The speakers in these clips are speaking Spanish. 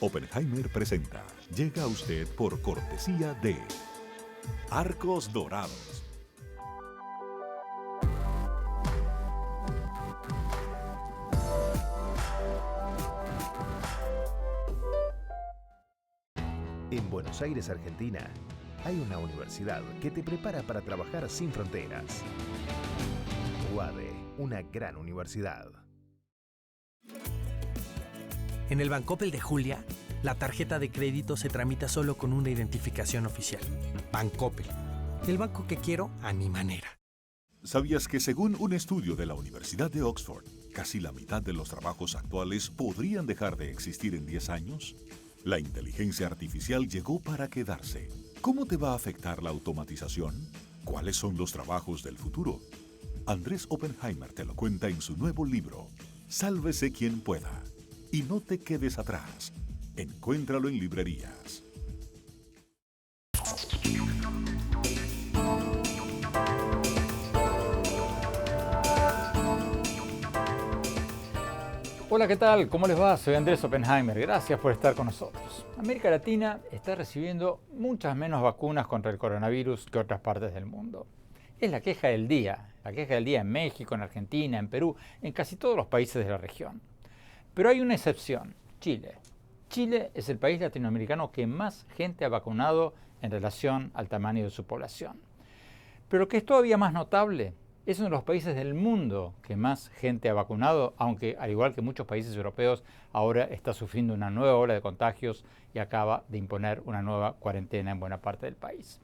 Oppenheimer presenta. Llega a usted por cortesía de Arcos Dorados. En Buenos Aires, Argentina, hay una universidad que te prepara para trabajar sin fronteras. UADE, una gran universidad. En el Bancoppel de Julia, la tarjeta de crédito se tramita solo con una identificación oficial. Bancoppel, el banco que quiero a mi manera. ¿Sabías que según un estudio de la Universidad de Oxford, casi la mitad de los trabajos actuales podrían dejar de existir en 10 años? La inteligencia artificial llegó para quedarse. ¿Cómo te va a afectar la automatización? ¿Cuáles son los trabajos del futuro? Andrés Oppenheimer te lo cuenta en su nuevo libro, Sálvese quien pueda. Y no te quedes atrás. Encuéntralo en librerías. Hola, ¿qué tal? ¿Cómo les va? Soy Andrés Oppenheimer. Gracias por estar con nosotros. América Latina está recibiendo muchas menos vacunas contra el coronavirus que otras partes del mundo. Es la queja del día. La queja del día en México, en Argentina, en Perú, en casi todos los países de la región. Pero hay una excepción, Chile. Chile es el país latinoamericano que más gente ha vacunado en relación al tamaño de su población. Pero lo que es todavía más notable, es uno de los países del mundo que más gente ha vacunado, aunque al igual que muchos países europeos, ahora está sufriendo una nueva ola de contagios y acaba de imponer una nueva cuarentena en buena parte del país.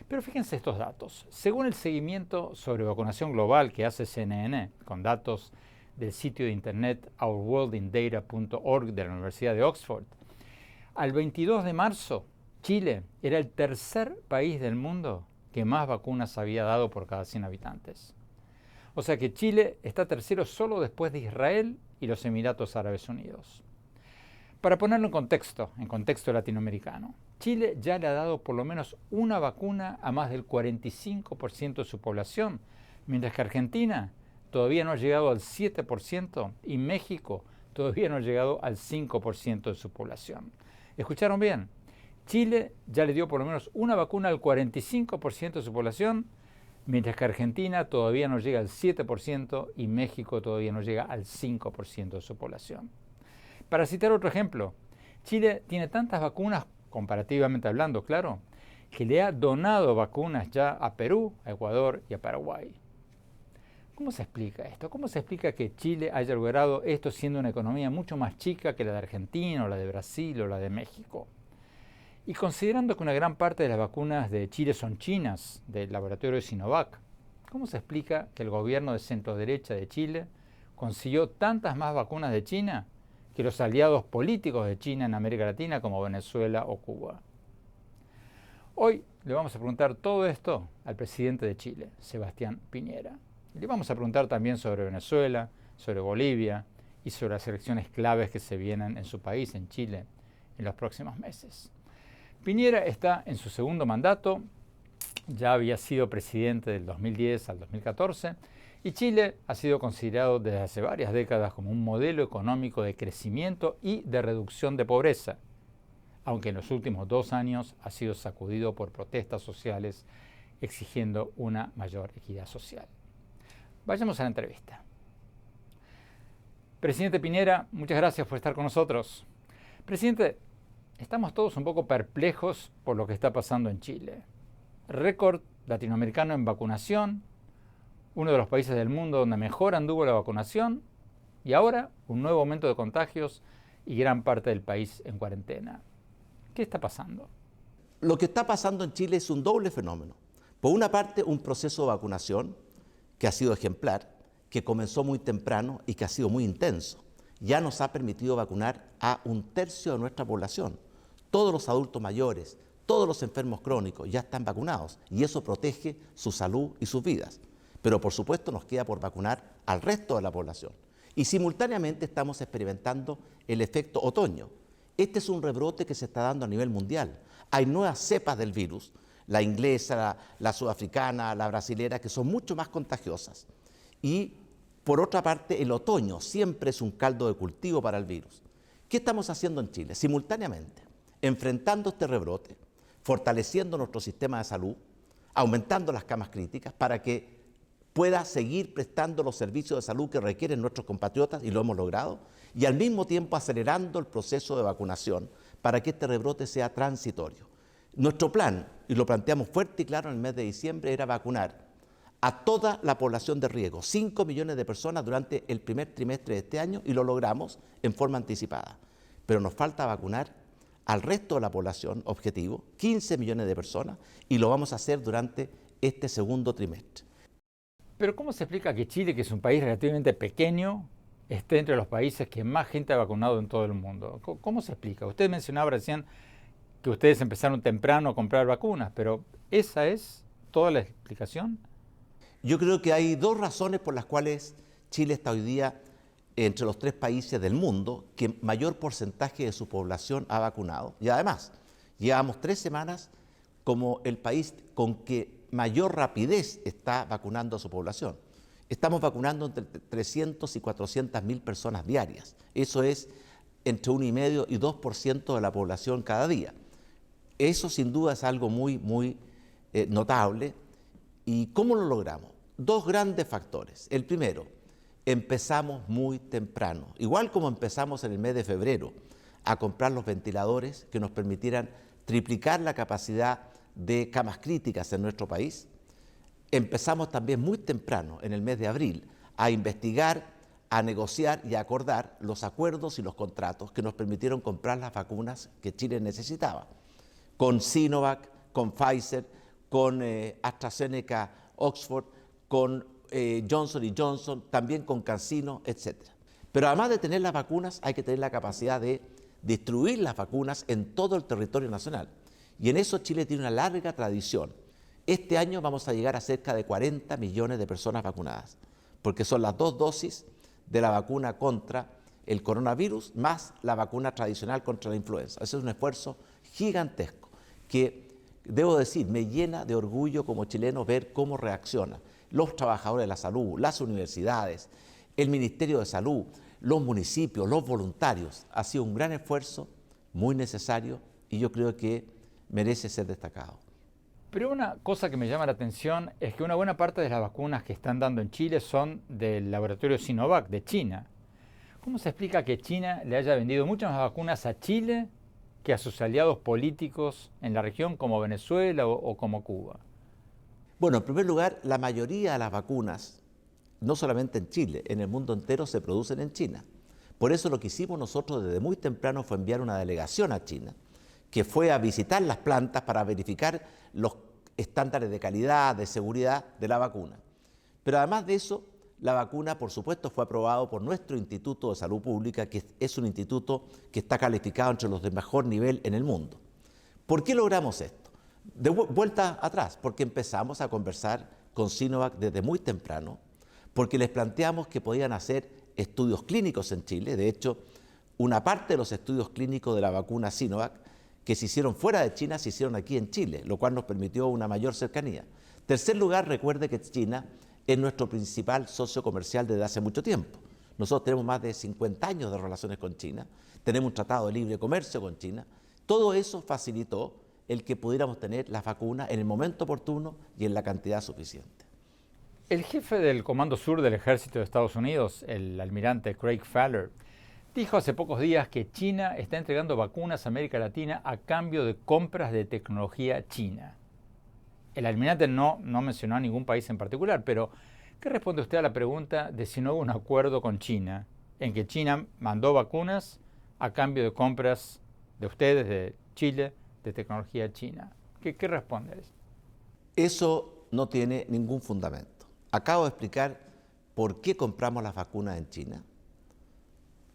Pero fíjense estos datos. Según el seguimiento sobre vacunación global que hace CNN, con datos del sitio de internet ourworldindata.org de la Universidad de Oxford, al 22 de marzo, Chile era el tercer país del mundo que más vacunas había dado por cada 100 habitantes. O sea que Chile está tercero solo después de Israel y los Emiratos Árabes Unidos. Para ponerlo en contexto latinoamericano, Chile ya le ha dado por lo menos una vacuna a más del 45% de su población, mientras que Argentina todavía no ha llegado al 7% y México todavía no ha llegado al 5% de su población. ¿Escucharon bien? Chile ya le dio por lo menos una vacuna al 45% de su población, mientras que Argentina todavía no llega al 7% y México todavía no llega al 5% de su población. Para citar otro ejemplo, Chile tiene tantas vacunas, comparativamente hablando, claro, que le ha donado vacunas ya a Perú, a Ecuador y a Paraguay. ¿Cómo se explica esto? ¿Cómo se explica que Chile haya logrado esto siendo una economía mucho más chica que la de Argentina o la de Brasil o la de México? Y considerando que una gran parte de las vacunas de Chile son chinas, del laboratorio de Sinovac, ¿cómo se explica que el gobierno de centro-derecha de Chile consiguió tantas más vacunas de China que los aliados políticos de China en América Latina como Venezuela o Cuba? Hoy le vamos a preguntar todo esto al presidente de Chile, Sebastián Piñera. Le vamos a preguntar también sobre Venezuela, sobre Bolivia y sobre las elecciones claves que se vienen en su país, en Chile, en los próximos meses. Piñera está en su segundo mandato, ya había sido presidente del 2010 al 2014, y Chile ha sido considerado desde hace varias décadas como un modelo económico de crecimiento y de reducción de pobreza, aunque en los últimos 2 años ha sido sacudido por protestas sociales exigiendo una mayor equidad social. Vayamos a la entrevista. Presidente Piñera, muchas gracias por estar con nosotros. Presidente, estamos todos un poco perplejos por lo que está pasando en Chile. Récord latinoamericano en vacunación, uno de los países del mundo donde mejor anduvo la vacunación, y ahora un nuevo aumento de contagios y gran parte del país en cuarentena. ¿Qué está pasando? Lo que está pasando en Chile es un doble fenómeno. Por una parte, un proceso de vacunación que ha sido ejemplar, que comenzó muy temprano y que ha sido muy intenso. Ya nos ha permitido vacunar a 1/3 de nuestra población. Todos los adultos mayores, todos los enfermos crónicos ya están vacunados y eso protege su salud y sus vidas. Pero por supuesto nos queda por vacunar al resto de la población. Y simultáneamente estamos experimentando el efecto otoño. Este es un rebrote que se está dando a nivel mundial. Hay nuevas cepas del virus, la inglesa, la sudafricana, la brasilera, que son mucho más contagiosas. Y por otra parte, el otoño siempre es un caldo de cultivo para el virus. ¿Qué estamos haciendo en Chile? Simultáneamente, enfrentando este rebrote, fortaleciendo nuestro sistema de salud, aumentando las camas críticas para que pueda seguir prestando los servicios de salud que requieren nuestros compatriotas, y lo hemos logrado, y al mismo tiempo acelerando el proceso de vacunación para que este rebrote sea transitorio. Nuestro plan, y lo planteamos fuerte y claro en el mes de diciembre, era vacunar a toda la población de riesgo, 5 millones de personas durante el primer trimestre de este año, y lo logramos en forma anticipada. Pero nos falta vacunar al resto de la población objetivo, 15 millones de personas, y lo vamos a hacer durante este segundo trimestre. Pero ¿cómo se explica que Chile, que es un país relativamente pequeño, esté entre los países que más gente ha vacunado en todo el mundo? ¿Cómo se explica? Usted mencionaba recién que ustedes empezaron temprano a comprar vacunas, pero ¿esa es toda la explicación? Yo creo que hay dos razones por las cuales Chile está hoy día entre los 3 países del mundo que mayor porcentaje de su población ha vacunado. Y además, llevamos 3 semanas como el país con que mayor rapidez está vacunando a su población. Estamos vacunando entre 300 y 400 mil personas diarias. Eso es entre 1,5 y 2% de la población cada día. Eso sin duda es algo muy notable. ¿Y cómo lo logramos? 2 grandes factores. El primero, empezamos muy temprano, igual como empezamos en el mes de febrero, a comprar los ventiladores que nos permitieran triplicar la capacidad de camas críticas en nuestro país. Empezamos también muy temprano, en el mes de abril, a investigar, a negociar y a acordar los acuerdos y los contratos que nos permitieron comprar las vacunas que Chile necesitaba, con Sinovac, con Pfizer, con AstraZeneca, Oxford, con Johnson & Johnson, también con CanSino, etc. Pero además de tener las vacunas, hay que tener la capacidad de distribuir las vacunas en todo el territorio nacional. Y en eso Chile tiene una larga tradición. Este año vamos a llegar a cerca de 40 millones de personas vacunadas, porque son las 2 dosis de la vacuna contra el coronavirus más la vacuna tradicional contra la influenza. Ese es un esfuerzo gigantesco que, debo decir, me llena de orgullo como chileno ver cómo reaccionan los trabajadores de la salud, las universidades, el Ministerio de Salud, los municipios, los voluntarios. Ha sido un gran esfuerzo, muy necesario, y yo creo que merece ser destacado. Pero una cosa que me llama la atención es que una buena parte de las vacunas que están dando en Chile son del laboratorio Sinovac de China. ¿Cómo se explica que China le haya vendido muchas más vacunas a Chile que a sus aliados políticos en la región como Venezuela o como Cuba? Bueno, en primer lugar, la mayoría de las vacunas, no solamente en Chile, en el mundo entero se producen en China. Por eso lo que hicimos nosotros desde muy temprano fue enviar una delegación a China, que fue a visitar las plantas para verificar los estándares de calidad, de seguridad de la vacuna. Pero además de eso, la vacuna, por supuesto, fue aprobado por nuestro Instituto de Salud Pública, que es un instituto que está calificado entre los de mejor nivel en el mundo. ¿Por qué logramos esto? De vuelta atrás, porque empezamos a conversar con Sinovac desde muy temprano, porque les planteamos que podían hacer estudios clínicos en Chile. De hecho, una parte de los estudios clínicos de la vacuna Sinovac que se hicieron fuera de China se hicieron aquí en Chile, lo cual nos permitió una mayor cercanía. Tercer lugar, recuerde que China es nuestro principal socio comercial desde hace mucho tiempo. Nosotros tenemos más de 50 años de relaciones con China, tenemos un tratado de libre comercio con China. Todo eso facilitó el que pudiéramos tener las vacunas en el momento oportuno y en la cantidad suficiente. El jefe del Comando Sur del Ejército de Estados Unidos, el almirante Craig Faller, dijo hace pocos días que China está entregando vacunas a América Latina a cambio de compras de tecnología china. El almirante no mencionó a ningún país en particular, pero ¿qué responde usted a la pregunta de si no hubo un acuerdo con China en que China mandó vacunas a cambio de compras de ustedes, de Chile, de tecnología china? ¿Qué responde a eso? Eso no tiene ningún fundamento. Acabo de explicar por qué compramos las vacunas en China,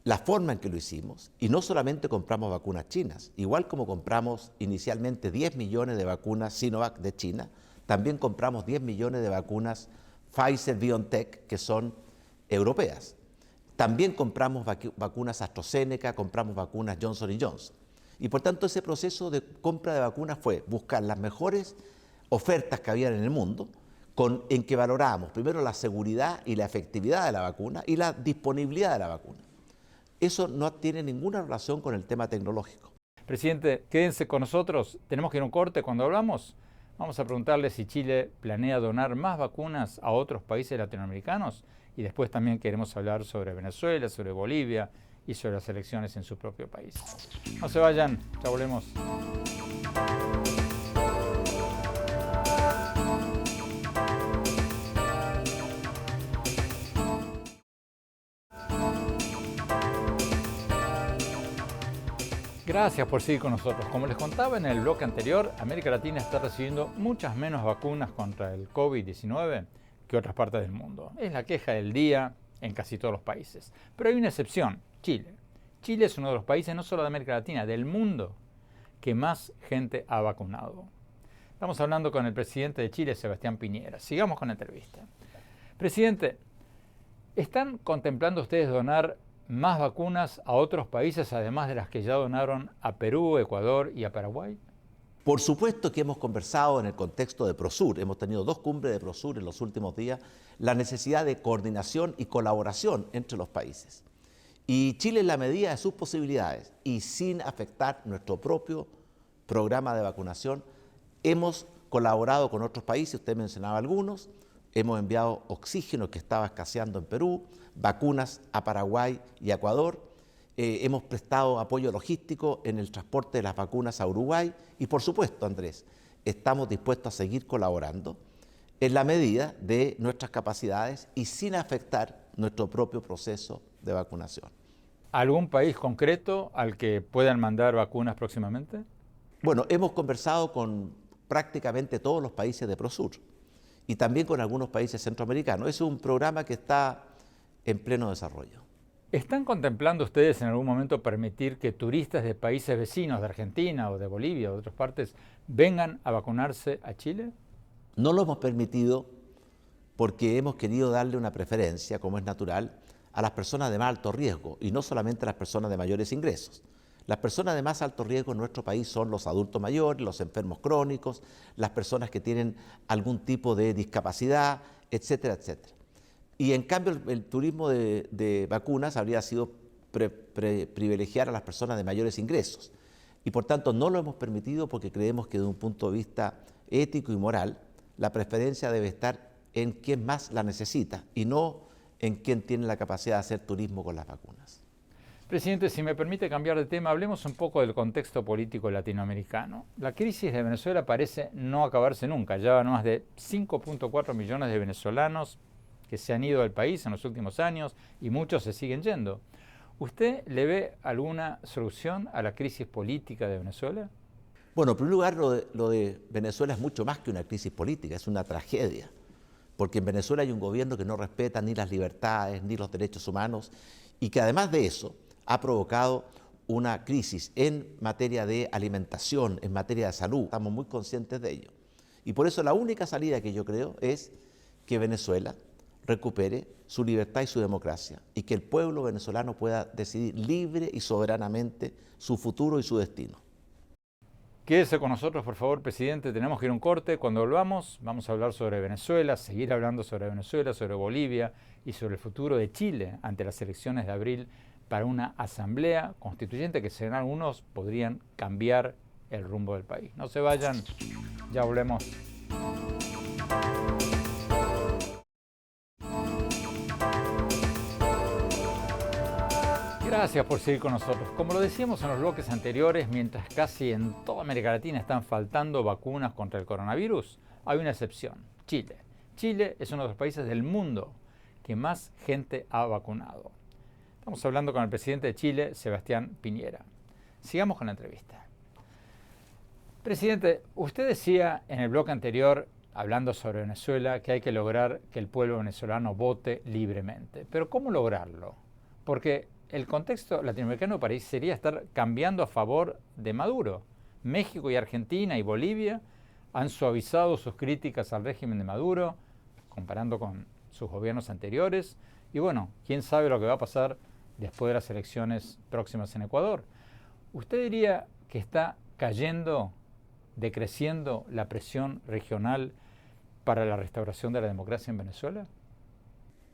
la forma en que lo hicimos, y no solamente compramos vacunas chinas, igual como compramos inicialmente 10 millones de vacunas Sinovac de China, también compramos 10 millones de vacunas Pfizer-BioNTech, que son europeas. También compramos vacunas AstraZeneca, compramos vacunas Johnson & Johnson. Y por tanto ese proceso de compra de vacunas fue buscar las mejores ofertas que había en el mundo, en que valorábamos primero la seguridad y la efectividad de la vacuna y la disponibilidad de la vacuna. Eso no tiene ninguna relación con el tema tecnológico. Presidente, quédense con nosotros. Tenemos que ir a un corte. Cuando hablamos, vamos a preguntarle si Chile planea donar más vacunas a otros países latinoamericanos. Y después también queremos hablar sobre Venezuela, sobre Bolivia y sobre las elecciones en su propio país. No se vayan, ya volvemos. Gracias por seguir con nosotros. Como les contaba en el bloque anterior, América Latina está recibiendo muchas menos vacunas contra el COVID-19 que otras partes del mundo. Es la queja del día en casi todos los países. Pero hay una excepción, Chile. Chile es uno de los países, no solo de América Latina, del mundo, que más gente ha vacunado. Estamos hablando con el presidente de Chile, Sebastián Piñera. Sigamos con la entrevista. Presidente, ¿están contemplando ustedes donar más vacunas a otros países, además de las que ya donaron a Perú, Ecuador y a Paraguay? Por supuesto que hemos conversado en el contexto de Prosur, hemos tenido 2 cumbres de Prosur en los últimos días, la necesidad de coordinación y colaboración entre los países. Y Chile, en la medida de sus posibilidades y sin afectar nuestro propio programa de vacunación, hemos colaborado con otros países, usted mencionaba algunos, hemos enviado oxígeno que estaba escaseando en Perú, vacunas a Paraguay y a Ecuador, hemos prestado apoyo logístico en el transporte de las vacunas a Uruguay y, por supuesto, Andrés, estamos dispuestos a seguir colaborando en la medida de nuestras capacidades y sin afectar nuestro propio proceso de vacunación. ¿Algún país concreto al que puedan mandar vacunas próximamente? Bueno, hemos conversado con prácticamente todos los países de Prosur y también con algunos países centroamericanos. Es un programa que está en pleno desarrollo. ¿Están contemplando ustedes en algún momento permitir que turistas de países vecinos, de Argentina o de Bolivia o de otras partes, vengan a vacunarse a Chile? No lo hemos permitido porque hemos querido darle una preferencia, como es natural, a las personas de más alto riesgo y no solamente a las personas de mayores ingresos. Las personas de más alto riesgo en nuestro país son los adultos mayores, los enfermos crónicos, las personas que tienen algún tipo de discapacidad, etcétera, etcétera. Y en cambio el turismo de vacunas habría sido privilegiar a las personas de mayores ingresos. Y por tanto no lo hemos permitido porque creemos que desde un punto de vista ético y moral, la preferencia debe estar en quien más la necesita y no en quien tiene la capacidad de hacer turismo con las vacunas. Presidente, si me permite cambiar de tema, hablemos un poco del contexto político latinoamericano. La crisis de Venezuela parece no acabarse nunca. Ya van más de 5.4 millones de venezolanos que se han ido del país en los últimos años y muchos se siguen yendo. ¿Usted le ve alguna solución a la crisis política de Venezuela? Bueno, en primer lugar, lo de Venezuela es mucho más que una crisis política, es una tragedia, porque en Venezuela hay un gobierno que no respeta ni las libertades ni los derechos humanos y que además de eso ha provocado una crisis en materia de alimentación, en materia de salud. Estamos muy conscientes de ello. Y por eso la única salida que yo creo es que Venezuela recupere su libertad y su democracia y que el pueblo venezolano pueda decidir libre y soberanamente su futuro y su destino. Quédese con nosotros, por favor, presidente. Tenemos que ir a un corte. Cuando volvamos, vamos a hablar sobre Venezuela, seguir hablando sobre Venezuela, sobre Bolivia y sobre el futuro de Chile ante las elecciones de abril para una asamblea constituyente que, según algunos, podrían cambiar el rumbo del país. No se vayan, ya volvemos. Gracias por seguir con nosotros. Como lo decíamos en los bloques anteriores, mientras casi en toda América Latina están faltando vacunas contra el coronavirus, hay una excepción, Chile. Chile es uno de los países del mundo que más gente ha vacunado. Estamos hablando con el presidente de Chile, Sebastián Piñera. Sigamos con la entrevista. Presidente, usted decía en el bloque anterior, hablando sobre Venezuela, que hay que lograr que el pueblo venezolano vote libremente. Pero ¿cómo lograrlo? Porque el contexto latinoamericano parecería estar cambiando a favor de Maduro. México y Argentina y Bolivia han suavizado sus críticas al régimen de Maduro, comparando con sus gobiernos anteriores. Y bueno, quién sabe lo que va a pasar después de las elecciones próximas en Ecuador. ¿Usted diría que está cayendo, decreciendo la presión regional para la restauración de la democracia en Venezuela?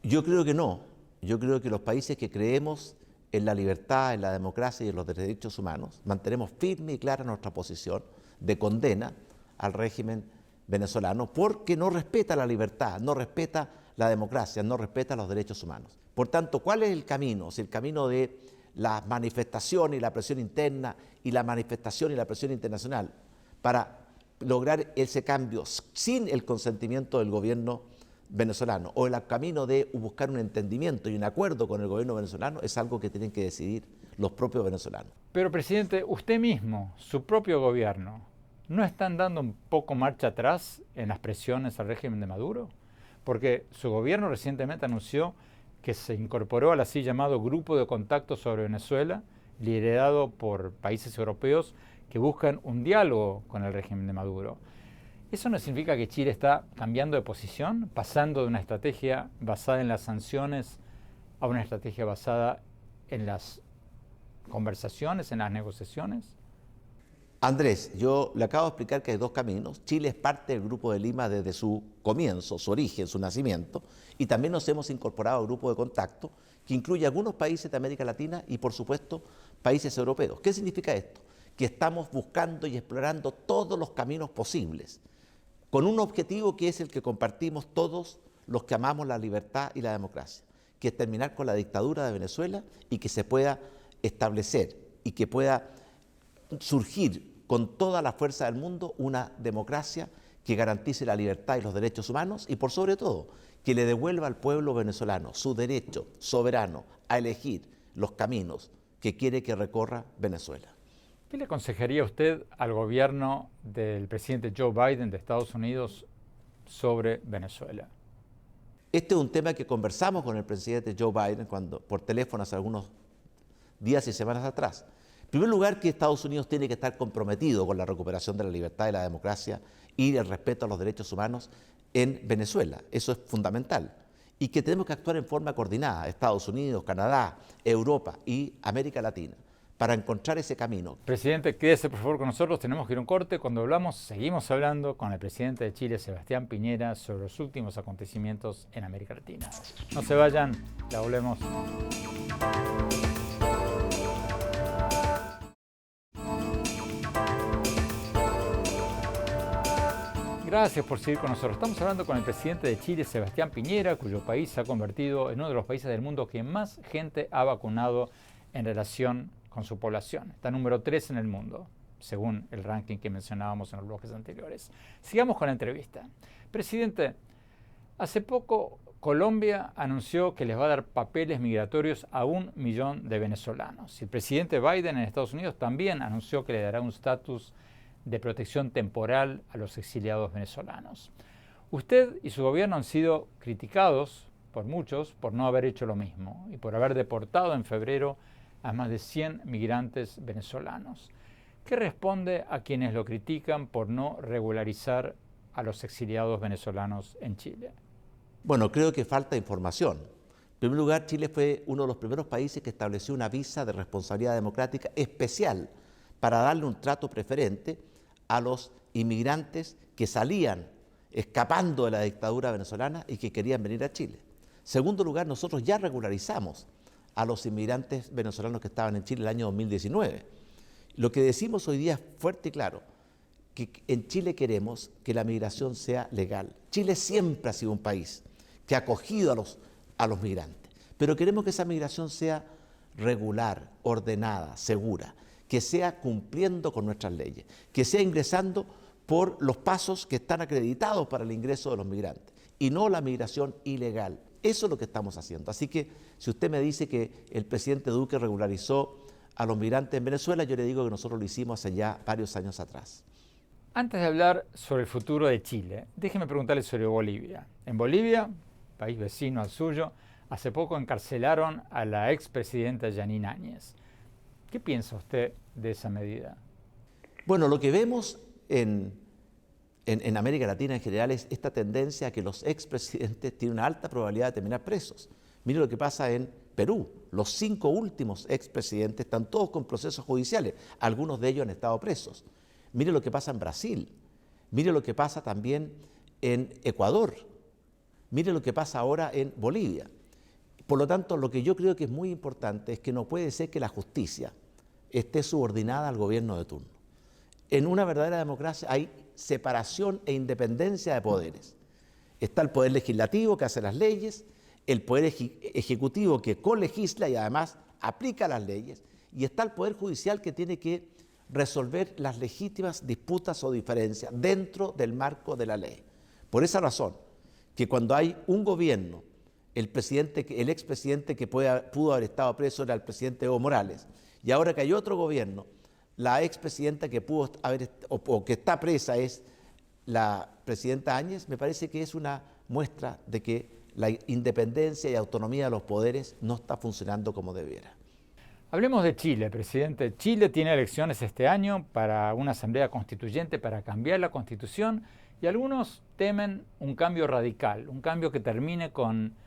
Yo creo que no. Yo creo que los países que creemos en la libertad, en la democracia y en los derechos humanos, mantenemos firme y clara nuestra posición de condena al régimen venezolano porque no respeta la libertad, no respeta la democracia, no respeta los derechos humanos. Por tanto, ¿cuál es el camino? Si el camino de la manifestación y la presión interna y la manifestación y la presión internacional para lograr ese cambio sin el consentimiento del gobierno venezolano, o el camino de buscar un entendimiento y un acuerdo con el gobierno venezolano, es algo que tienen que decidir los propios venezolanos. Pero, presidente, usted mismo, su propio gobierno, ¿no están dando un poco marcha atrás en las presiones al régimen de Maduro? Porque su gobierno recientemente anunció que se incorporó al así llamado Grupo de Contacto sobre Venezuela, liderado por países europeos que buscan un diálogo con el régimen de Maduro. ¿Eso no significa que Chile está cambiando de posición, pasando de una estrategia basada en las sanciones a una estrategia basada en las conversaciones, en las negociaciones? Andrés, yo le acabo de explicar que hay dos caminos. Chile es parte del Grupo de Lima desde su comienzo, su origen, su nacimiento, y también nos hemos incorporado al Grupo de Contacto, que incluye algunos países de América Latina y, por supuesto, países europeos. ¿Qué significa esto? Que estamos buscando y explorando todos los caminos posibles, con un objetivo que es el que compartimos todos los que amamos la libertad y la democracia, que es terminar con la dictadura de Venezuela y que se pueda establecer y que pueda surgir con toda la fuerza del mundo una democracia que garantice la libertad y los derechos humanos y, por sobre todo, que le devuelva al pueblo venezolano su derecho soberano a elegir los caminos que quiere que recorra Venezuela. ¿Qué le aconsejaría usted al gobierno del presidente Joe Biden de Estados Unidos sobre Venezuela? Este es un tema que conversamos con el presidente Joe Biden por teléfono hace algunos días y semanas atrás. En primer lugar, que Estados Unidos tiene que estar comprometido con la recuperación de la libertad y la democracia y el respeto a los derechos humanos en Venezuela. Eso es fundamental. Y que tenemos que actuar en forma coordinada, Estados Unidos, Canadá, Europa y América Latina, para encontrar ese camino. Presidente, quédese por favor con nosotros, tenemos que ir a un corte. Cuando seguimos hablando con el presidente de Chile, Sebastián Piñera, sobre los últimos acontecimientos en América Latina. No se vayan, ya volvemos. Gracias por seguir con nosotros. Estamos hablando con el presidente de Chile, Sebastián Piñera, cuyo país se ha convertido en uno de los países del mundo que más gente ha vacunado en relación con su población. Está número 3 en el mundo, según el ranking que mencionábamos en los bloques anteriores. Sigamos con la entrevista. Presidente, hace poco Colombia anunció que les va a dar papeles migratorios a 1 millón de venezolanos. El presidente Biden en Estados Unidos también anunció que le dará un estatus de protección temporal a los exiliados venezolanos. Usted y su gobierno han sido criticados por muchos por no haber hecho lo mismo y por haber deportado en febrero a más de 100 migrantes venezolanos. ¿Qué responde a quienes lo critican por no regularizar a los exiliados venezolanos en Chile? Bueno, creo que falta información. En primer lugar, Chile fue uno de los primeros países que estableció una visa de responsabilidad democrática especial para darle un trato preferente a los inmigrantes que salían escapando de la dictadura venezolana y que querían venir a Chile. En segundo lugar, nosotros ya regularizamos a los inmigrantes venezolanos que estaban en Chile el año 2019. Lo que decimos hoy día es fuerte y claro, que en Chile queremos que la migración sea legal. Chile siempre ha sido un país que ha acogido a los migrantes, pero queremos que esa migración sea regular, ordenada, segura, que sea cumpliendo con nuestras leyes, que sea ingresando por los pasos que están acreditados para el ingreso de los migrantes y no la migración ilegal. Eso es lo que estamos haciendo. Así que si usted me dice que el presidente Duque regularizó a los migrantes en Venezuela, yo le digo que nosotros lo hicimos hace ya varios años atrás. Antes de hablar sobre el futuro de Chile, déjeme preguntarle sobre Bolivia. En Bolivia, país vecino al suyo, hace poco encarcelaron a la expresidenta Yanine Áñez. ¿Qué piensa usted de esa medida? Bueno, lo que vemos en América Latina en general es esta tendencia a que los expresidentes tienen una alta probabilidad de terminar presos. Mire lo que pasa en Perú. Los 5 últimos expresidentes están todos con procesos judiciales. Algunos de ellos han estado presos. Mire lo que pasa en Brasil. Mire lo que pasa también en Ecuador. Mire lo que pasa ahora en Bolivia. Por lo tanto, lo que yo creo que es muy importante es que no puede ser que la justicia esté subordinada al gobierno de turno. En una verdadera democracia hay separación e independencia de poderes. Está el poder legislativo que hace las leyes, el poder ejecutivo que colegisla y además aplica las leyes, y está el poder judicial que tiene que resolver las legítimas disputas o diferencias dentro del marco de la ley. Por esa razón, que cuando hay un gobierno, el expresidente que pudo haber estado preso era el presidente Evo Morales, y ahora que hay otro gobierno, la expresidenta que pudo haber o que está presa es la presidenta Áñez, me parece que es una muestra de que la independencia y autonomía de los poderes no está funcionando como debiera. Hablemos de Chile, presidente. Chile tiene elecciones este año para una asamblea constituyente para cambiar la constitución y algunos temen un cambio radical, un cambio que termine con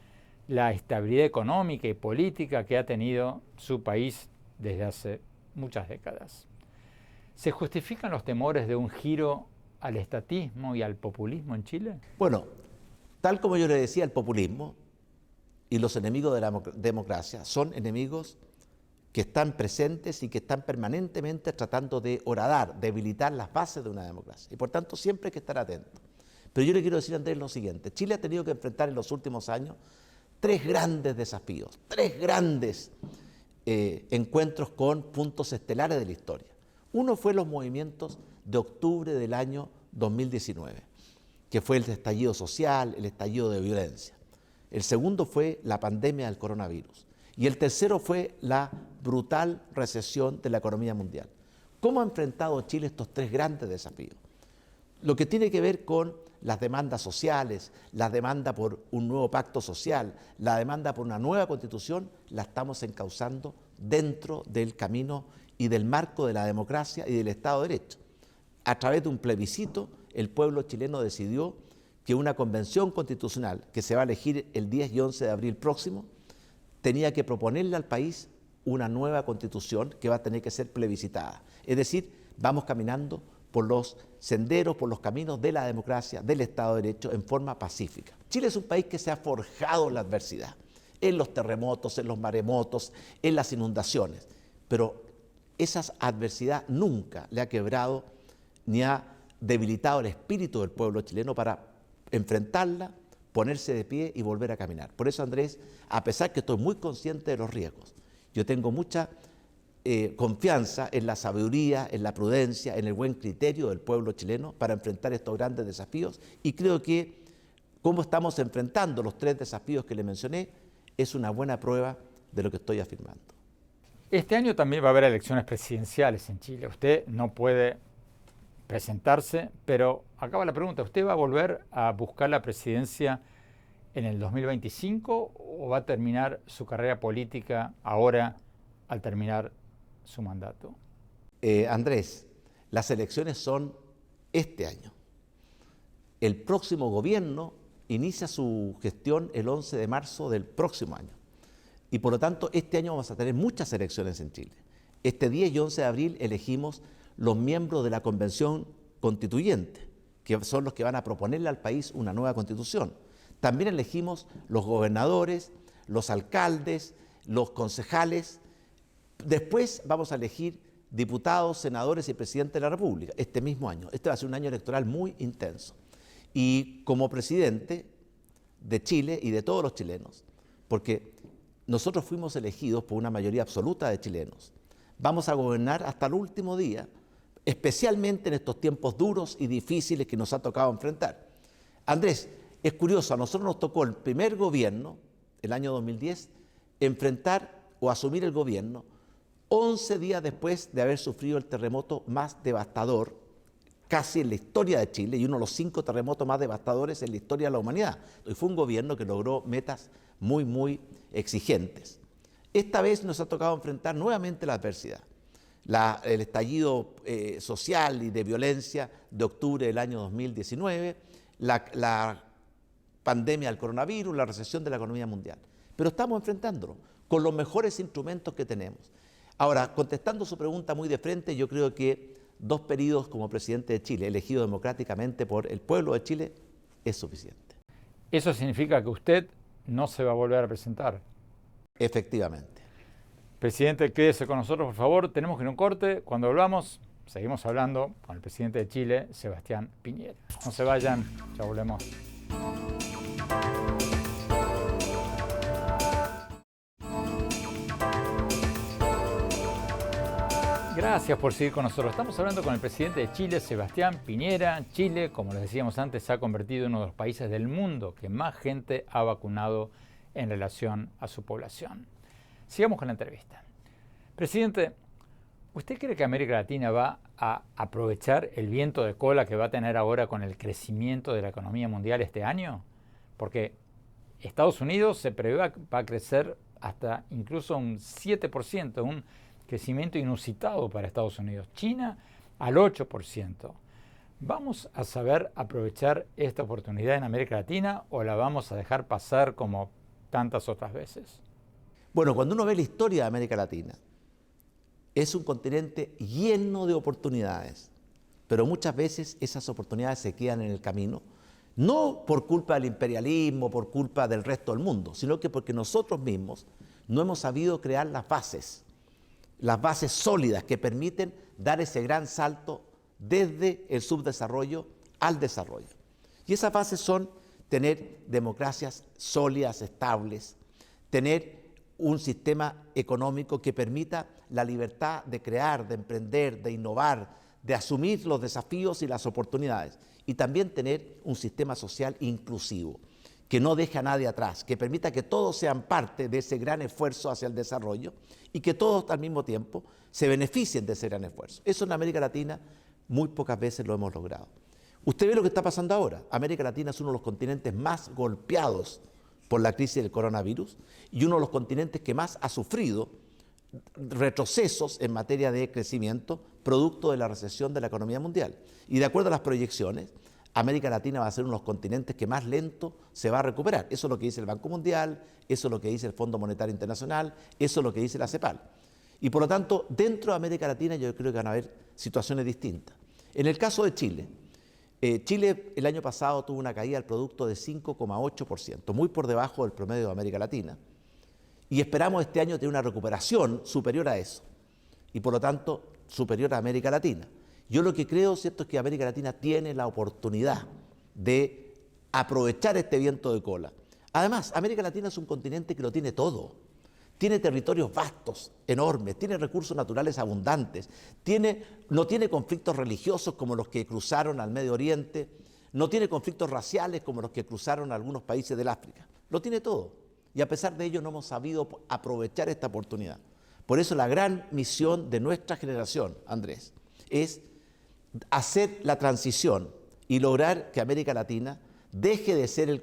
la estabilidad económica y política que ha tenido su país desde hace muchas décadas. ¿Se justifican los temores de un giro al estatismo y al populismo en Chile? Bueno, tal como yo le decía, el populismo y los enemigos de la democracia son enemigos que están presentes y que están permanentemente tratando de horadar, debilitar las bases de una democracia. Y por tanto siempre hay que estar atento. Pero yo le quiero decir a Andrés lo siguiente: Chile ha tenido que enfrentar en los últimos años tres grandes desafíos, tres grandes encuentros con puntos estelares de la historia. Uno fue los movimientos de octubre del año 2019, que fue el estallido social, el estallido de violencia. El segundo fue la pandemia del coronavirus. Y el tercero fue la brutal recesión de la economía mundial. ¿Cómo ha enfrentado Chile estos tres grandes desafíos? Lo que tiene que ver con las demandas sociales, la demanda por un nuevo pacto social, la demanda por una nueva constitución, la estamos encauzando dentro del camino y del marco de la democracia y del Estado de Derecho. A través de un plebiscito, el pueblo chileno decidió que una convención constitucional que se va a elegir el 10 y 11 de abril próximo tenía que proponerle al país una nueva constitución que va a tener que ser plebiscitada. Es decir, vamos caminando por los senderos, por los caminos de la democracia, del Estado de Derecho en forma pacífica. Chile es un país que se ha forjado en la adversidad, en los terremotos, en los maremotos, en las inundaciones, pero esa adversidad nunca le ha quebrado ni ha debilitado el espíritu del pueblo chileno para enfrentarla, ponerse de pie y volver a caminar. Por eso, Andrés, a pesar que estoy muy consciente de los riesgos, yo tengo mucha confianza en la sabiduría, en la prudencia, en el buen criterio del pueblo chileno para enfrentar estos grandes desafíos, y creo que cómo estamos enfrentando los tres desafíos que le mencioné es una buena prueba de lo que estoy afirmando. Este año también va a haber elecciones presidenciales en Chile. Usted no puede presentarse, pero acaba la pregunta: ¿usted va a volver a buscar la presidencia en el 2025 o va a terminar su carrera política ahora al terminar su mandato? Andrés, las elecciones son este año. El próximo gobierno inicia su gestión el 11 de marzo del próximo año. Y por lo tanto, este año vamos a tener muchas elecciones en Chile. Este 10 y 11 de abril elegimos los miembros de la Convención Constituyente, que son los que van a proponerle al país una nueva constitución. También elegimos los gobernadores, los alcaldes, los concejales. Después vamos a elegir diputados, senadores y presidente de la República este mismo año. Este va a ser un año electoral muy intenso. Y como presidente de Chile y de todos los chilenos, porque nosotros fuimos elegidos por una mayoría absoluta de chilenos, vamos a gobernar hasta el último día, especialmente en estos tiempos duros y difíciles que nos ha tocado enfrentar. Andrés, es curioso, a nosotros nos tocó el primer gobierno, el año 2010, enfrentar o asumir el gobierno 11 días después de haber sufrido el terremoto más devastador casi en la historia de Chile y uno de los 5 terremotos más devastadores en la historia de la humanidad. Y fue un gobierno que logró metas muy, muy exigentes. Esta vez nos ha tocado enfrentar nuevamente la adversidad. El estallido social y de violencia de octubre del año 2019, la pandemia del coronavirus, la recesión de la economía mundial. Pero estamos enfrentándolo con los mejores instrumentos que tenemos. Ahora, contestando su pregunta muy de frente, yo creo que 2 periodos como presidente de Chile, elegido democráticamente por el pueblo de Chile, es suficiente. ¿Eso significa que usted no se va a volver a presentar? Efectivamente. Presidente, quédese con nosotros, por favor. Tenemos que ir a un corte. Cuando volvamos, seguimos hablando con el presidente de Chile, Sebastián Piñera. No se vayan, ya volvemos. Gracias por seguir con nosotros. Estamos hablando con el presidente de Chile, Sebastián Piñera. Chile, como les decíamos antes, se ha convertido en uno de los países del mundo que más gente ha vacunado en relación a su población. Sigamos con la entrevista. Presidente, ¿usted cree que América Latina va a aprovechar el viento de cola que va a tener ahora con el crecimiento de la economía mundial este año? Porque Estados Unidos se prevé va a crecer hasta incluso un 7%, un crecimiento inusitado para Estados Unidos. China al 8%. ¿Vamos a saber aprovechar esta oportunidad en América Latina o la vamos a dejar pasar como tantas otras veces? Bueno, cuando uno ve la historia de América Latina, es un continente lleno de oportunidades, pero muchas veces esas oportunidades se quedan en el camino, no por culpa del imperialismo, por culpa del resto del mundo, sino que porque nosotros mismos no hemos sabido crear las bases sólidas que permiten dar ese gran salto desde el subdesarrollo al desarrollo. Y esas bases son tener democracias sólidas, estables, tener un sistema económico que permita la libertad de crear, de emprender, de innovar, de asumir los desafíos y las oportunidades. Y también tener un sistema social inclusivo, que no deje a nadie atrás, que permita que todos sean parte de ese gran esfuerzo hacia el desarrollo y que todos al mismo tiempo se beneficien de ese gran esfuerzo. Eso en América Latina muy pocas veces lo hemos logrado. Usted ve lo que está pasando ahora. América Latina es uno de los continentes más golpeados por la crisis del coronavirus y uno de los continentes que más ha sufrido retrocesos en materia de crecimiento producto de la recesión de la economía mundial. Y de acuerdo a las proyecciones, América Latina va a ser uno de los continentes que más lento se va a recuperar. Eso es lo que dice el Banco Mundial, eso es lo que dice el Fondo Monetario Internacional, eso es lo que dice la CEPAL. Y por lo tanto, dentro de América Latina yo creo que van a haber situaciones distintas. En el caso de Chile, Chile el año pasado tuvo una caída del producto de 5,8%, muy por debajo del promedio de América Latina. Y esperamos este año tener una recuperación superior a eso, y por lo tanto superior a América Latina. Yo lo que creo, ¿cierto?, es que América Latina tiene la oportunidad de aprovechar este viento de cola. Además, América Latina es un continente que lo tiene todo. Tiene territorios vastos, enormes, tiene recursos naturales abundantes, no tiene conflictos religiosos como los que cruzaron al Medio Oriente, no tiene conflictos raciales como los que cruzaron a algunos países del África. Lo tiene todo. Y a pesar de ello no hemos sabido aprovechar esta oportunidad. Por eso la gran misión de nuestra generación, Andrés, es hacer la transición y lograr que América Latina deje de ser el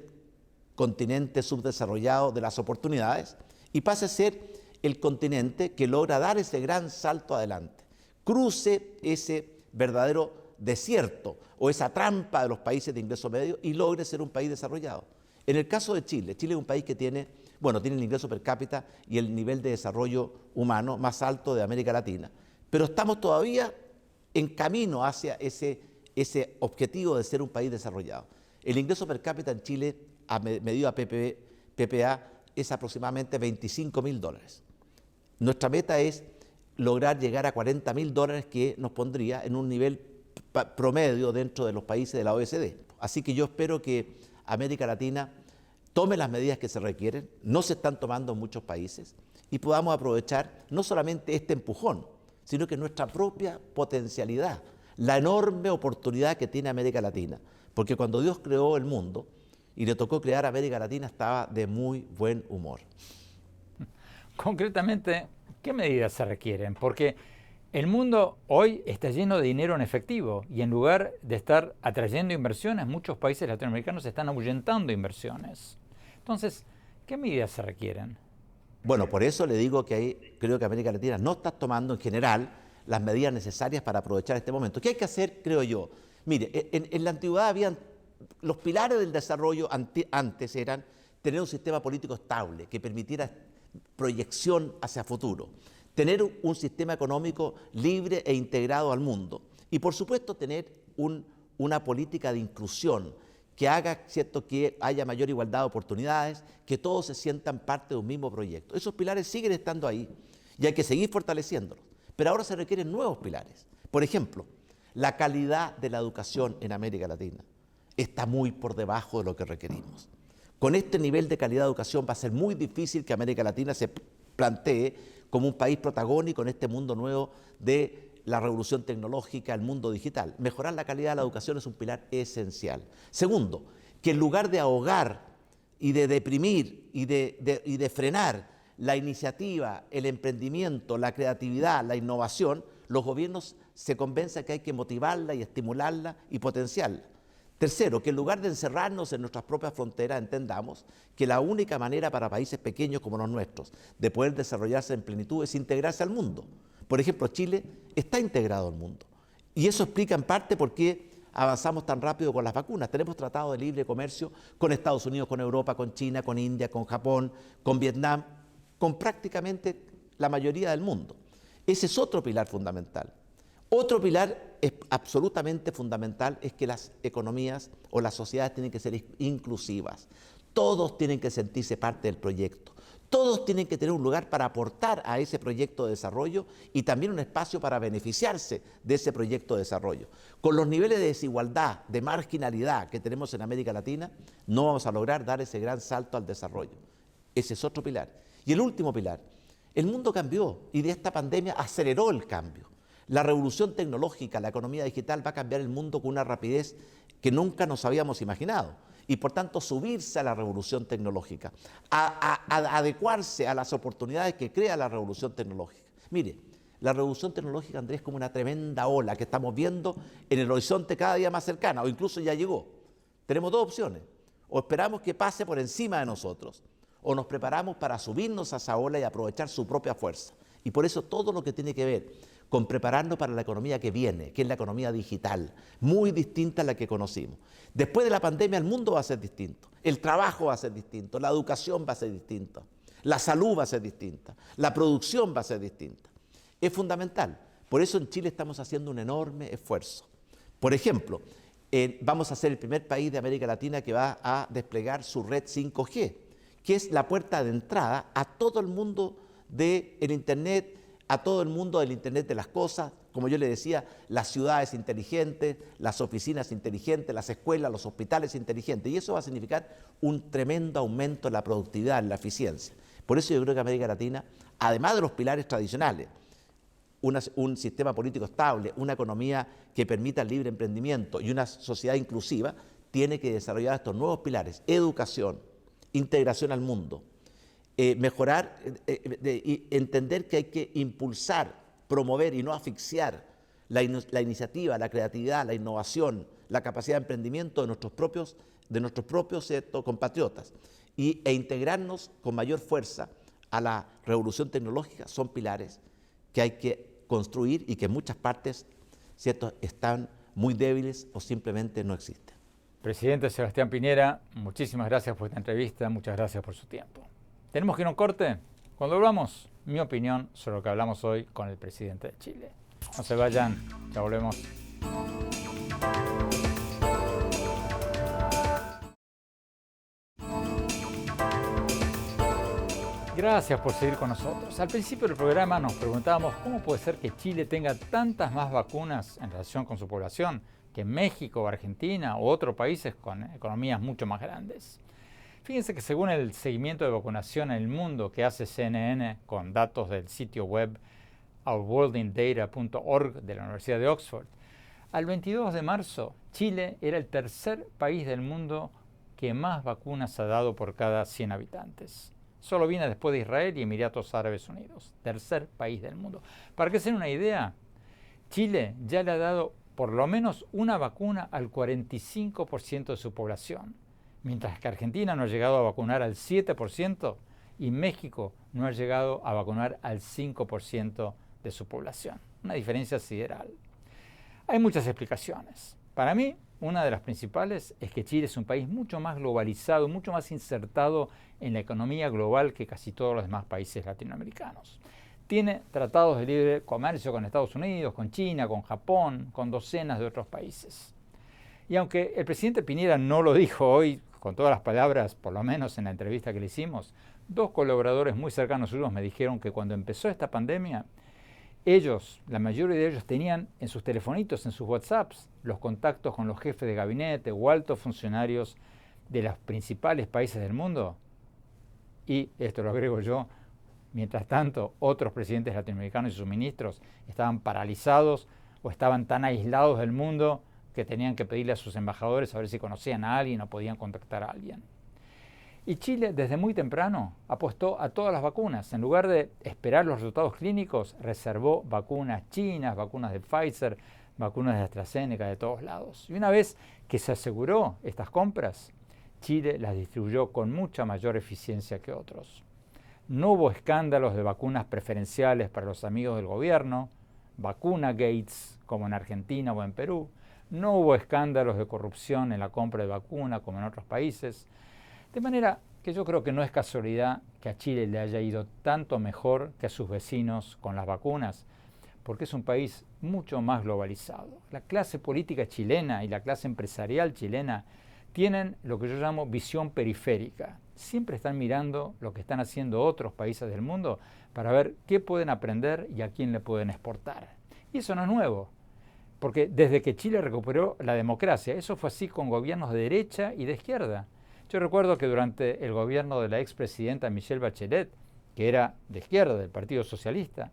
continente subdesarrollado de las oportunidades y pase a ser el continente que logra dar ese gran salto adelante, cruce ese verdadero desierto o esa trampa de los países de ingreso medio y logre ser un país desarrollado. En el caso de Chile, Chile es un país que tiene el ingreso per cápita y el nivel de desarrollo humano más alto de América Latina, pero estamos todavía en camino hacia ese objetivo de ser un país desarrollado. El ingreso per cápita en Chile, medido a PPA, es aproximadamente $25.000. Nuestra meta es lograr llegar a $40.000, que nos pondría en un nivel promedio dentro de los países de la OECD. Así que yo espero que América Latina tome las medidas que se requieren, no se están tomando en muchos países, y podamos aprovechar no solamente este empujón, sino que nuestra propia potencialidad, la enorme oportunidad que tiene América Latina. Porque cuando Dios creó el mundo y le tocó crear América Latina, estaba de muy buen humor. Concretamente, ¿qué medidas se requieren? Porque el mundo hoy está lleno de dinero en efectivo y en lugar de estar atrayendo inversiones, muchos países latinoamericanos están ahuyentando inversiones. Entonces, ¿qué medidas se requieren? Bueno, por eso le digo que creo que América Latina no está tomando en general las medidas necesarias para aprovechar este momento. ¿Qué hay que hacer, creo yo? Mire, en la antigüedad habían los pilares del desarrollo antes eran tener un sistema político estable que permitiera proyección hacia futuro, tener un sistema económico libre e integrado al mundo y, por supuesto, tener una política de inclusión que haga, ¿cierto?, que haya mayor igualdad de oportunidades, que todos se sientan parte de un mismo proyecto. Esos pilares siguen estando ahí y hay que seguir fortaleciéndolos. Pero ahora se requieren nuevos pilares. Por ejemplo, la calidad de la educación en América Latina está muy por debajo de lo que requerimos. Con este nivel de calidad de educación va a ser muy difícil que América Latina se plantee como un país protagónico en este mundo nuevo de la revolución tecnológica, el mundo digital. Mejorar la calidad de la educación es un pilar esencial. Segundo, que en lugar de ahogar y de deprimir y de frenar la iniciativa, el emprendimiento, la creatividad, la innovación, los gobiernos se convenzan que hay que motivarla y estimularla y potenciarla. Tercero, que en lugar de encerrarnos en nuestras propias fronteras, entendamos que la única manera para países pequeños como los nuestros de poder desarrollarse en plenitud es integrarse al mundo. Por ejemplo, Chile está integrado al mundo y eso explica en parte por qué avanzamos tan rápido con las vacunas. Tenemos tratados de libre comercio con Estados Unidos, con Europa, con China, con India, con Japón, con Vietnam, con prácticamente la mayoría del mundo. Ese es otro pilar fundamental. Otro pilar es absolutamente fundamental es que las economías o las sociedades tienen que ser inclusivas. Todos tienen que sentirse parte del proyecto. Todos tienen que tener un lugar para aportar a ese proyecto de desarrollo y también un espacio para beneficiarse de ese proyecto de desarrollo. Con los niveles de desigualdad, de marginalidad que tenemos en América Latina, no vamos a lograr dar ese gran salto al desarrollo. Ese es otro pilar. Y el último pilar, el mundo cambió y de esta pandemia aceleró el cambio. La revolución tecnológica, la economía digital va a cambiar el mundo con una rapidez que nunca nos habíamos imaginado. Y por tanto subirse a la revolución tecnológica, a adecuarse a las oportunidades que crea la revolución tecnológica. Mire, la revolución tecnológica, Andrés, es como una tremenda ola que estamos viendo en el horizonte cada día más cercana, o incluso ya llegó. Tenemos dos opciones: o esperamos que pase por encima de nosotros, o nos preparamos para subirnos a esa ola y aprovechar su propia fuerza. Y por eso todo lo que tiene que ver con prepararnos para la economía que viene, que es la economía digital, muy distinta a la que conocimos. Después de la pandemia el mundo va a ser distinto, el trabajo va a ser distinto, la educación va a ser distinta, la salud va a ser distinta, la producción va a ser distinta. Es fundamental. Por eso en Chile estamos haciendo un enorme esfuerzo. Por ejemplo, vamos a ser el primer país de América Latina que va a desplegar su red 5G, que es la puerta de entrada a todo el mundo del Internet, a todo el mundo del Internet de las cosas, como yo le decía, las ciudades inteligentes, las oficinas inteligentes, las escuelas, los hospitales inteligentes, y eso va a significar un tremendo aumento en la productividad, en la eficiencia. Por eso yo creo que América Latina, además de los pilares tradicionales, un sistema político estable, una economía que permita el libre emprendimiento y una sociedad inclusiva, tiene que desarrollar estos nuevos pilares: educación, integración al mundo, mejorar, entender que hay que impulsar, promover y no asfixiar la iniciativa, la creatividad, la innovación, la capacidad de emprendimiento de nuestros propios compatriotas e integrarnos con mayor fuerza a la revolución tecnológica. Son pilares que hay que construir y que en muchas partes, ¿cierto?, están muy débiles o simplemente no existen. Presidente Sebastián Piñera, muchísimas gracias por esta entrevista, muchas gracias por su tiempo. Tenemos que ir a un corte. Cuando volvamos, mi opinión sobre lo que hablamos hoy con el presidente de Chile. No se vayan, ya volvemos. Gracias por seguir con nosotros. Al principio del programa nos preguntábamos cómo puede ser que Chile tenga tantas más vacunas en relación con su población que México, Argentina u otros países con economías mucho más grandes. Fíjense que según el seguimiento de vacunación en el mundo que hace CNN con datos del sitio web ourworldindata.org de la Universidad de Oxford, al 22 de marzo Chile era el tercer país del mundo que más vacunas ha dado por cada 100 habitantes. Solo viene después de Israel y Emiratos Árabes Unidos, tercer país del mundo. Para que se den una idea, Chile ya le ha dado por lo menos una vacuna al 45% de su población, mientras que Argentina no ha llegado a vacunar al 7% y México no ha llegado a vacunar al 5% de su población. Una diferencia sideral. Hay muchas explicaciones. Para mí, una de las principales es que Chile es un país mucho más globalizado, mucho más insertado en la economía global que casi todos los demás países latinoamericanos. Tiene tratados de libre comercio con Estados Unidos, con China, con Japón, con docenas de otros países. Y aunque el presidente Piñera no lo dijo hoy con todas las palabras, por lo menos en la entrevista que le hicimos, 2 colaboradores muy cercanos suyos me dijeron que cuando empezó esta pandemia, la mayoría de ellos tenían en sus telefonitos, en sus WhatsApps, los contactos con los jefes de gabinete o altos funcionarios de los principales países del mundo. Y, esto lo agrego yo, mientras tanto, otros presidentes latinoamericanos y sus ministros estaban paralizados o estaban tan aislados del mundo que tenían que pedirle a sus embajadores a ver si conocían a alguien o podían contactar a alguien. Y Chile, desde muy temprano, apostó a todas las vacunas. En lugar de esperar los resultados clínicos, reservó vacunas chinas, vacunas de Pfizer, vacunas de AstraZeneca, de todos lados. Y una vez que se aseguró estas compras, Chile las distribuyó con mucha mayor eficiencia que otros. No hubo escándalos de vacunas preferenciales para los amigos del gobierno, vacuna Gates, como en Argentina o en Perú. No hubo escándalos de corrupción en la compra de vacuna, como en otros países. De manera que yo creo que no es casualidad que a Chile le haya ido tanto mejor que a sus vecinos con las vacunas, porque es un país mucho más globalizado. La clase política chilena y la clase empresarial chilena tienen lo que yo llamo visión periférica. Siempre están mirando lo que están haciendo otros países del mundo para ver qué pueden aprender y a quién le pueden exportar. Y eso no es nuevo, porque desde que Chile recuperó la democracia, eso fue así con gobiernos de derecha y de izquierda. Yo recuerdo que durante el gobierno de la expresidenta Michelle Bachelet, que era de izquierda, del Partido Socialista,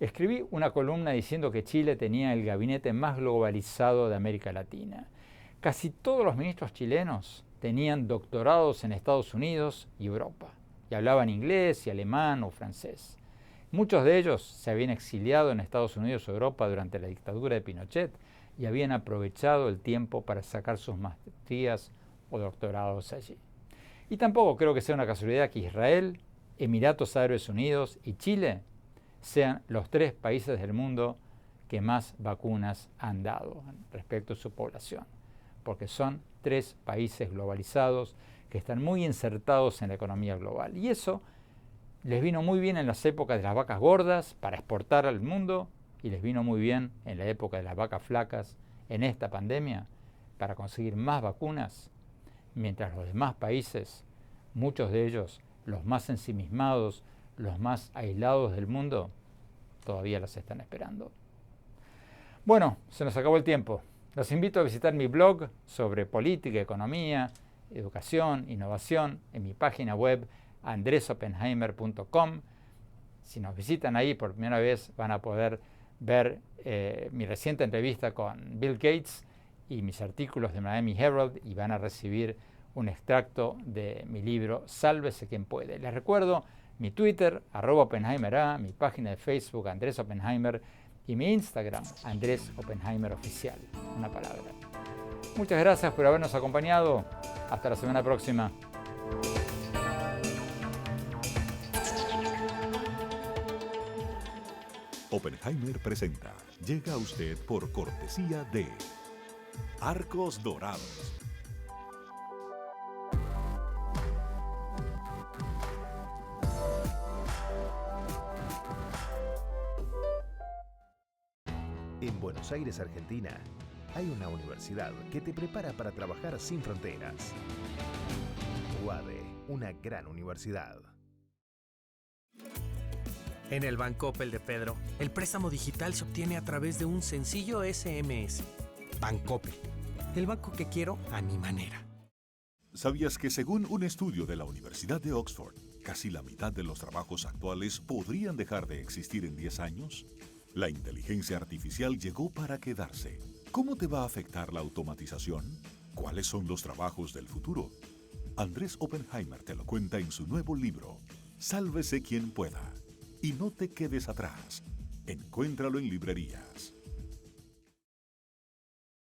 escribí una columna diciendo que Chile tenía el gabinete más globalizado de América Latina. Casi todos los ministros chilenos tenían doctorados en Estados Unidos y Europa, y hablaban inglés y alemán o francés. Muchos de ellos se habían exiliado en Estados Unidos o Europa durante la dictadura de Pinochet y habían aprovechado el tiempo para sacar sus maestrías o doctorados allí. Y tampoco creo que sea una casualidad que Israel, Emiratos Árabes Unidos y Chile sean los 3 países del mundo que más vacunas han dado respecto a su población, porque son 3 países globalizados que están muy insertados en la economía global. Y eso les vino muy bien en las épocas de las vacas gordas para exportar al mundo y les vino muy bien en la época de las vacas flacas en esta pandemia para conseguir más vacunas, mientras los demás países, muchos de ellos los más ensimismados, los más aislados del mundo, todavía las están esperando. Bueno, se nos acabó el tiempo. Los invito a visitar mi blog sobre política, economía, educación, innovación en mi página web andresopenheimer.com. Si nos visitan ahí por primera vez van a poder ver mi reciente entrevista con Bill Gates y mis artículos de Miami Herald y van a recibir un extracto de mi libro Sálvese quien puede. Les recuerdo mi Twitter, @OppenheimerA, mi página de Facebook, Andrés Oppenheimer, y mi Instagram, Andrés Oppenheimer Oficial. Una palabra. Muchas gracias por habernos acompañado. Hasta la semana próxima. Oppenheimer presenta. Llega a usted por cortesía de Arcos Dorados. En Buenos Aires, Argentina, hay una universidad que te prepara para trabajar sin fronteras. UADE, una gran universidad. En el Bancoppel de Pedro, el préstamo digital se obtiene a través de un sencillo SMS. Bancoppel, el banco que quiero a mi manera. ¿Sabías que según un estudio de la Universidad de Oxford, casi la mitad de los trabajos actuales podrían dejar de existir en 10 años? La inteligencia artificial llegó para quedarse. ¿Cómo te va a afectar la automatización? ¿Cuáles son los trabajos del futuro? Andrés Oppenheimer te lo cuenta en su nuevo libro, Sálvese quien pueda. Y no te quedes atrás. Encuéntralo en librerías.